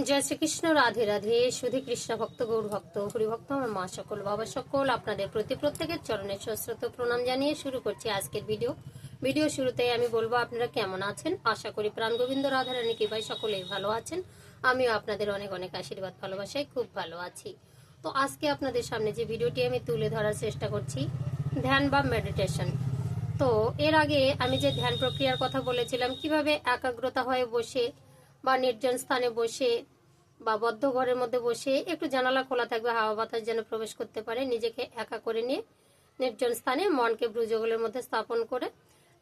জয় শ্রীকৃষ্ণ, রাধে রাধে। শুধু কৃষ্ণ ভক্ত, গৌর ভক্ত, হরিভক্ত, আমার মা সকল, বাবা সকল, আপনাদের প্রতি প্রত্যেকের চরণে সশ্রদ্ধ প্রণাম জানিয়ে শুরু করছি আজকের ভিডিও শুরুতেই আমি বলবো আপনারা কেমন আছেন। আশা করি প্রাণ গোবিন্দ রাধারানী কৃপায় সকলেই ভালো আছেন। আমিও আপনাদের অনেক অনেক আশীর্বাদ ভালোবাসায় খুব ভালো আছি। তো আজকে আপনাদের সামনে যে ভিডিওটি আমি তুলে ধরার চেষ্টা করছি, ধ্যান বা মেডিটেশন। তো এর আগে আমি যে ধ্যান প্রক্রিয়ার কথা বলেছিলাম, কিভাবে একাগ্রতা হয়ে বসে বা নির্জন স্থানে বসে বা বদ্ধ ঘরের মধ্যে বসে, একটু জানালা খোলা থাকবে, হাওয়া বাতাস যেন প্রবেশ করতে পারে, নিজেকে একা করে নিয়ে নির্জন স্থানে মনকে ভ্রুযুগলের মধ্যে স্থাপন করে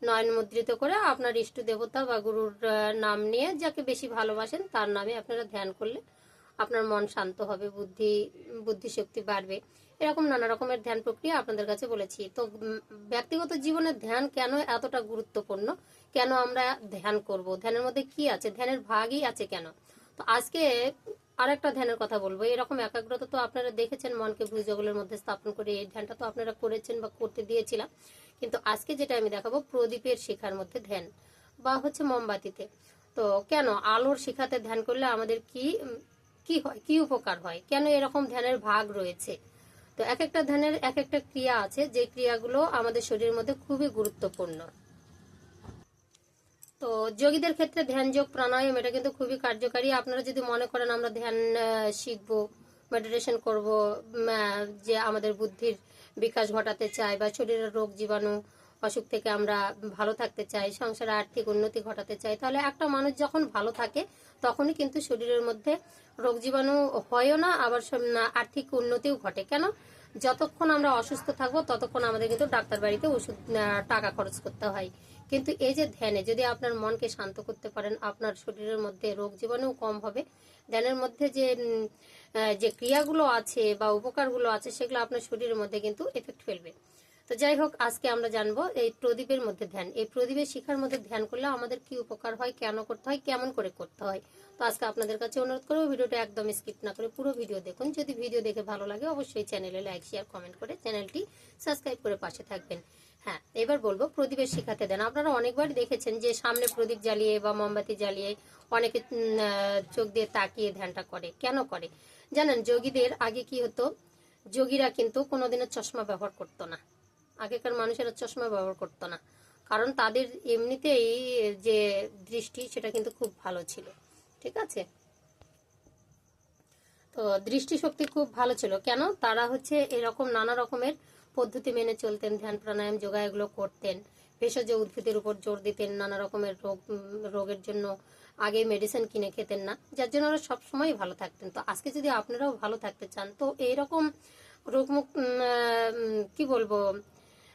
নয়ন মুদ্রিত করে আপনার ইষ্ট দেবতা বা গুরুর নাম নিয়ে, যাকে বেশি ভালোবাসেন তার নামে আপনারা ধ্যান করলে আপনার মন শান্ত হবে, বুদ্ধিশক্তি বাড়বে। এরকম নানা রকমের ধ্যান প্রক্রিয়া আপনাদের কাছে বলেছি। তো ব্যক্তিগত জীবনে ধ্যান কেন এতটা গুরুত্বপূর্ণ, কেন আমরা ধ্যান করব, ধ্যানের মধ্যে কি আছে, ধ্যানের ভাগই আছে কেন। তো আজকে আরেকটা ধ্যানের কথা বলবো। এরকম একাগ্রতা তো আপনারা দেখেছেন, মনকে ভ্রুযুগলের মধ্যে স্থাপন করে এই ধ্যানটা তো আপনারা করেছেন বা করতে দিয়েছিলাম। কিন্তু আজকে যেটা আমি দেখাবো, প্রদীপের শিখার মধ্যে ধ্যান বা হচ্ছে মোমবাতিতে। তো কেন আলোর শিখাতে ধ্যান করলে আমাদের কি কি হয়, কি উপকার হয়, কেন এরকম ধ্যানের ভাগ রয়েছে। তো এক একটা ধ্যানের এক একটা ক্রিয়া আছে, যে ক্রিয়াগুলো আমাদের শরীরের মধ্যে খুবই গুরুত্বপূর্ণ। তো যোগীদের ক্ষেত্রে ধ্যান, যোগ, প্রাণায়াম এটা কিন্তু খুবই কার্যকারী। আপনারা যদি মনে করেন আমরা ধ্যান শিখবো, মেডিটেশন করব, যে আমাদের বুদ্ধির বিকাশ ঘটাতে চাই বা শরীরের রোগ জীবাণু অসুখ থেকে আমরা ভালো থাকতে চাই, সংসারে আর্থিক উন্নতি ঘটাতে চাই, তাহলে একটা মানুষ যখন ভালো থাকে তখনই কিন্তু শরীরের মধ্যে রোগ জীবাণু হয়ও না, আবার আর্থিক উন্নতিও ঘটে। কেন? যতক্ষণ আমরা অসুস্থ থাকবো ততক্ষণ আমাদের কিন্তু ডাক্তার বাড়িতে ওষুধ টাকা খরচ করতে হয়। কিন্তু এই যে ধ্যানে যদি আপনার মনকে শান্ত করতে পারেন, আপনার শরীরের মধ্যে রোগ জীবাণু কম হবে। ধ্যানের মধ্যে যে ক্রিয়াগুলো আছে বা উপকারগুলো আছে, সেগুলো আপনার শরীরের মধ্যে কিন্তু এফেক্ট ফেলবে। তো যাই হোক, আজকে আমরা জানবো এই প্রদীপের মধ্যে ধ্যান, এই প্রদীপের শিখার মধ্যে ধ্যান করলে আমাদের কি উপকার হয়, কেন করতে হয়, কেমন করে করতে হয়। তো আজকে আপনাদের কাছে অনুরোধ করবো, ভিডিওটা একদম স্কিপ না করে পুরো ভিডিও দেখুন। যদি ভিডিও দেখে ভালো লাগে অবশ্যই চ্যানেলে লাইক, শেয়ার, কমেন্ট করে চ্যানেলটি সাবস্ক্রাইব করে পাশে থাকবেন। হ্যাঁ, এবার বলবো প্রদীপের শিখাতে দেন। আপনারা অনেকবার দেখেছেন যে সামনে প্রদীপ জ্বালিয়ে বা মোমবাতি জ্বালিয়ে অনেকে চোখ দিয়ে তাকিয়ে ধ্যানটা করে। কেন করে জানেন? যোগীদের আগে কি হতো, যোগীরা কিন্তু কোনোদিনও চশমা ব্যবহার করতো না। আগেকার মানুষেরা চশমা ব্যবহার করতো না, কারণ তাদের এমনিতেই যে দৃষ্টি সেটা কিন্তু খুব ভালো ছিল। ঠিক আছে? তো দৃষ্টিশক্তি খুব ভালো ছিল। কেন? তারা হচ্ছে এরকম নানা রকমের পদ্ধতি মেনে চলতেন, ধ্যান প্রাণায়াম যোগা এগুলো করতেন, ভেষজ উদ্ভিদের উপর জোর দিতেন, নানা রকমের রোগের জন্য আগে মেডিসিন কিনে খেতেন না, যার জন্য ওরা সবসময় ভালো থাকতেন। তো আজকে যদি আপনারাও ভালো থাকতে চান, তো এইরকম রোগমুক্ত কি বলবো,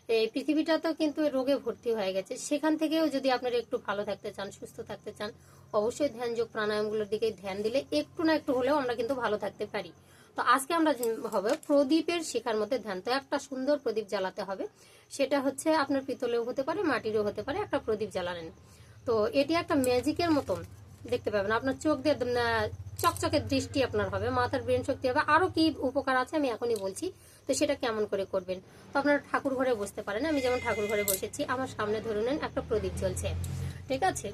এই পৃথিবীটা তো কিন্তু রোগে ভর্তি হয়ে গেছে, সেখান থেকেও যদি আপনারা একটু ভালো থাকতে চান, সুস্থ থাকতে চান, অবশ্যই ধ্যান যোগ প্রাণায়ামগুলোর দিকে ধ্যান দিলে একটু না একটু হলেও আমরা কিন্তু ভালো থাকতে পারি। তো আজকে আমরা হবে প্রদীপের শিখার মধ্যে ধ্যান। তো একটা সুন্দর প্রদীপ জ্বালাতে হবে, সেটা হচ্ছে আপনার পিতলেও হতে পারে, মাটিরও হতে পারে। একটা প্রদীপ জ্বালালেন, তো এটি একটা ম্যাজিকের মতন দেখতে পাবেন। আপনার চোখ দিয়ে চকচকের দৃষ্টি আপনার হবে, মাথার ব্রেন শক্তি হবে, আরো কি উপকার আছে আমি এখনই বলছি। তো সেটা কেমন করে করবেন? তো আপনারা ঠাকুর ঘরে বসতে পারেন। আমি যেমন ঠাকুর ঘরে বসেছি, আমার সামনে ধরে নেন একটা প্রদীপ জ্বলছে। ঠিক আছে?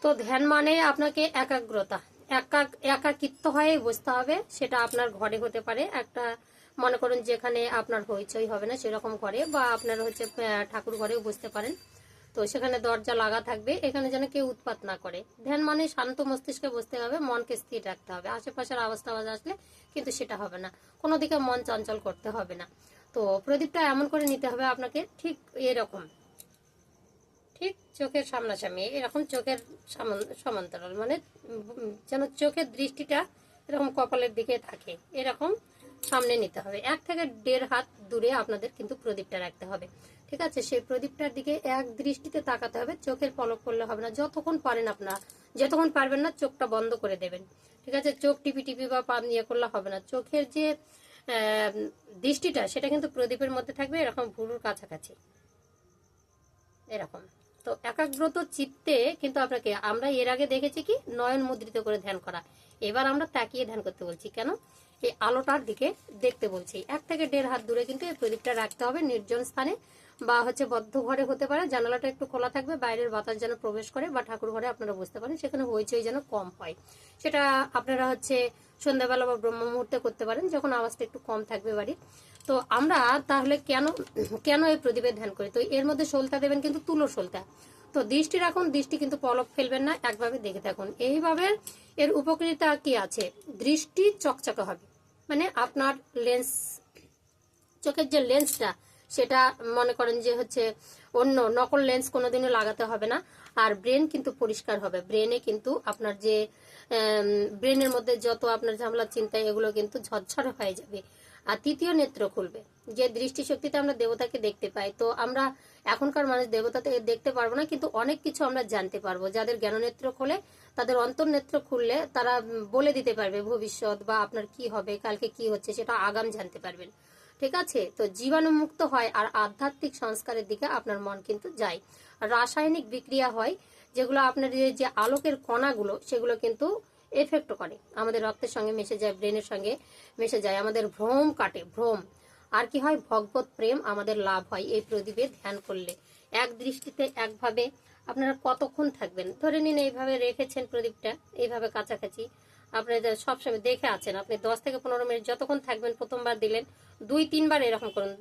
তো ধ্যান মানে আপনাকে একাগ্রতা, একাকিত্ব হয়ে বসতে হবে। সেটা আপনার ঘরে হতে পারে, একটা মনে করুন যেখানে আপনার হইচই হবে না সেরকম ঘরে, বা আপনার হচ্ছে ঠাকুর ঘরেও বসতে পারেন। তো সেখানে দরজা লাগা থাকবে, এখানে যেন কেউ উৎপাত না করে। ধ্যান মানে শান্ত মস্তিষ্কে বসতে হবে, মনকে স্থির রাখতে হবে। আশেপাশের আওয়াজ টাওয়াজ আসলে কিন্তু সেটা হবে না, কোনো দিকে মন চঞ্চল করতে হবে না। তো প্রদীপটা এমন করে নিতে হবে আপনাকে, ঠিক এরকম, ঠিক চোখের সামনাসামনি, এরকম চোখের সমান্তরাল, মানে যেন চোখের দৃষ্টিটা এরকম কপালের দিকে থাকে, এরকম সামনে নিতে হবে। 1 থেকে 1.5 হাত দূরে আপনাদের কিন্তু প্রদীপটা রাখতে হবে। ঠিক আছে? সেই প্রদীপটার দিকে এক দৃষ্টিতে তাকাতে হবে, চোখের পলক করলে হবে না। যতক্ষণ পারেন আপনারা, যতক্ষণ পারবেন না চোখটা বন্ধ করে দেবেন। ঠিক আছে? চোখ টিপি টিপি বা পাম ইয়ে করলে হবে না। চোখের যে দৃষ্টিটা সেটা কিন্তু প্রদীপের মধ্যে থাকবে, এরকম ভুরুর কাছাকাছি, এরকম। তো একাগ্রত চিত্তে কিন্তু আপনাকে, আমরা এর আগে দেখেছি কি নয়ন মুদ্রিত করে ধ্যান করা, এবার আমরা তাকিয়ে ধ্যান করতে বলছি। কেন? এই আলোটার দিকে দেখতে বলছি। 1 থেকে 1.5 হাত দূরে কিন্তু এই প্রদীপটা রাখতে হবে, নির্জন স্থানে বা হচ্ছে বদ্ধ ঘরে হতে পারে, জানালাটা একটু খোলা থাকবে, বাইরের বাতাস যেন প্রবেশ করে, বা ঠাকুর ঘরে আপনারা বুঝতে পারেন, সেখানে হইচই যেন কম হয়। সেটা আপনারা হচ্ছে সন্ধ্যাবেলা বা ব্রহ্ম মুহূর্তে করতে পারেন, যখন আওয়াজটা একটু কম থাকবে বাড়ির। তো আমরা তাহলে কেন কেন এই প্রদীপের ধ্যান করি? তো এর মধ্যে সলতা দেবেন কিন্তু তুলোর সলতা। তো দৃষ্টি রাখুন, দৃষ্টি কিন্তু পলক ফেলবেন না, একভাবে দেখে থাকুন। এইভাবে এর উপকারিতা কি আছে? দৃষ্টি চকচকে হবে, মানে আপনার লেন্স, চোখের যে লেন্সটা, সেটা মনে করেন যে হচ্ছে অন্য নকল লেন্স কোনোদিনও লাগাতে হবে না। আর ব্রেন কিন্তু পরিষ্কার হবে, ব্রেনে কিন্তু আপনার যে ব্রেনের মধ্যে যত আপনার ঝামেলা চিন্তা, এগুলো কিন্তু ঝরঝরে হয়ে যাবে। আর তৃতীয় নেত্র খুলবে, যে দৃষ্টিশক্তিতে আমরা দেবতাকে দেখতে পাই। তো আমরা এখনকার মানুষ দেবতাকে দেখতে পারবো না, কিন্তু অনেক কিছু আমরা জানতে পারবো। যাদের জ্ঞাননেত্র খোলে, তাদের অন্তর্নেত্র খুললে তারা বলে দিতে পারবে ভবিষ্যৎ, বা আপনার কি হবে, কালকে কি হচ্ছে, সেটা আগাম জানতে পারবেন। ঠিক আছে? তো জীবাণুমুক্ত হয়, আর আধ্যাত্মিক সংস্কারের দিকে আপনার মন কিন্তু যায়। রাসায়নিক বিক্রিয়া হয়, যেগুলো আপনার যে আলোকের কণাগুলো, সেগুলো কিন্তু এফেক্ট করে, আমাদের রক্তের সঙ্গে মিশে যায়, ব্রেনের সঙ্গে মিশে যায়, আমাদের ভ্রম কাটে, ভ্রম। আর কি হয়? ভগবত প্রেম আমাদের লাভ হয় এই প্রদীপে ধ্যান করলে। এক দৃষ্টিতে একভাবে আপনারা কতক্ষণ থাকবেন? ধরে নিন এইভাবে রেখেছেন প্রদীপটা, এইভাবে কাছাকাছি আপনি সবসময় দেখে আছেন, আপনি 10 থেকে 15 মিনিট যতক্ষণ থাকবেন, প্রথমবার দিলেন, 2-3 বার এরকম করুন,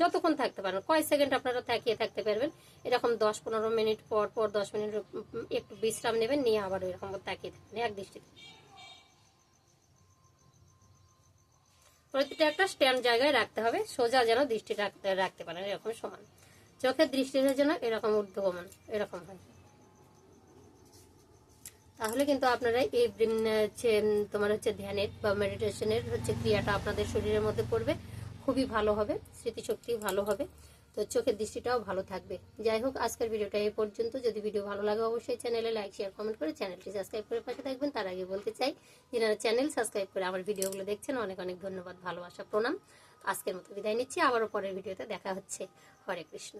যতক্ষণ থাকতে পারেন, কয় সেকেন্ড আপনারা তাকিয়ে থাকতে পারবেন, এরকম 10-15 মিনিট পর পর 10 মিনিট একটু বিশ্রাম নেবেন, নিয়ে আবার এরকম তাকিয়ে থাকবেন এক দৃষ্টিতে। প্রতিটা একটা স্ট্যান্ড জায়গায় রাখতে হবে, সোজা যেন দৃষ্টি রাখতে পারেন, এরকম সমান। চোখের দৃষ্টিটা যেন এরকম ঊর্ধ্বগমন এরকম হয়। তাহলে কিন্তু আপনারা এই তোমার হচ্ছে ধ্যানের বা মেডিটেশনের হচ্ছে ক্রিয়াটা আপনাদের শরীরের মধ্যে পড়বে, খুবই ভালো হবে, স্মৃতিশক্তি ভালো হবে, তো চোখের দৃষ্টিটাও ভালো থাকবে। যাই হোক, আজকের ভিডিওটা এই পর্যন্ত। যদি ভিডিও ভালো লাগে, অবশ্যই চ্যানেলে লাইক, শেয়ার, কমেন্ট করে চ্যানেলটি সাবস্ক্রাইব করে পাশে থাকবেন। তার আগে বলতে চাই, যারা চ্যানেল সাবস্ক্রাইব করে আমার ভিডিওগুলো দেখছেন, অনেক অনেক ধন্যবাদ, ভালোবাসা, প্রণাম। আজকের মতো বিদায় নিচ্ছি, আবারও পরের ভিডিওতে দেখা হচ্ছে। হরে কৃষ্ণ।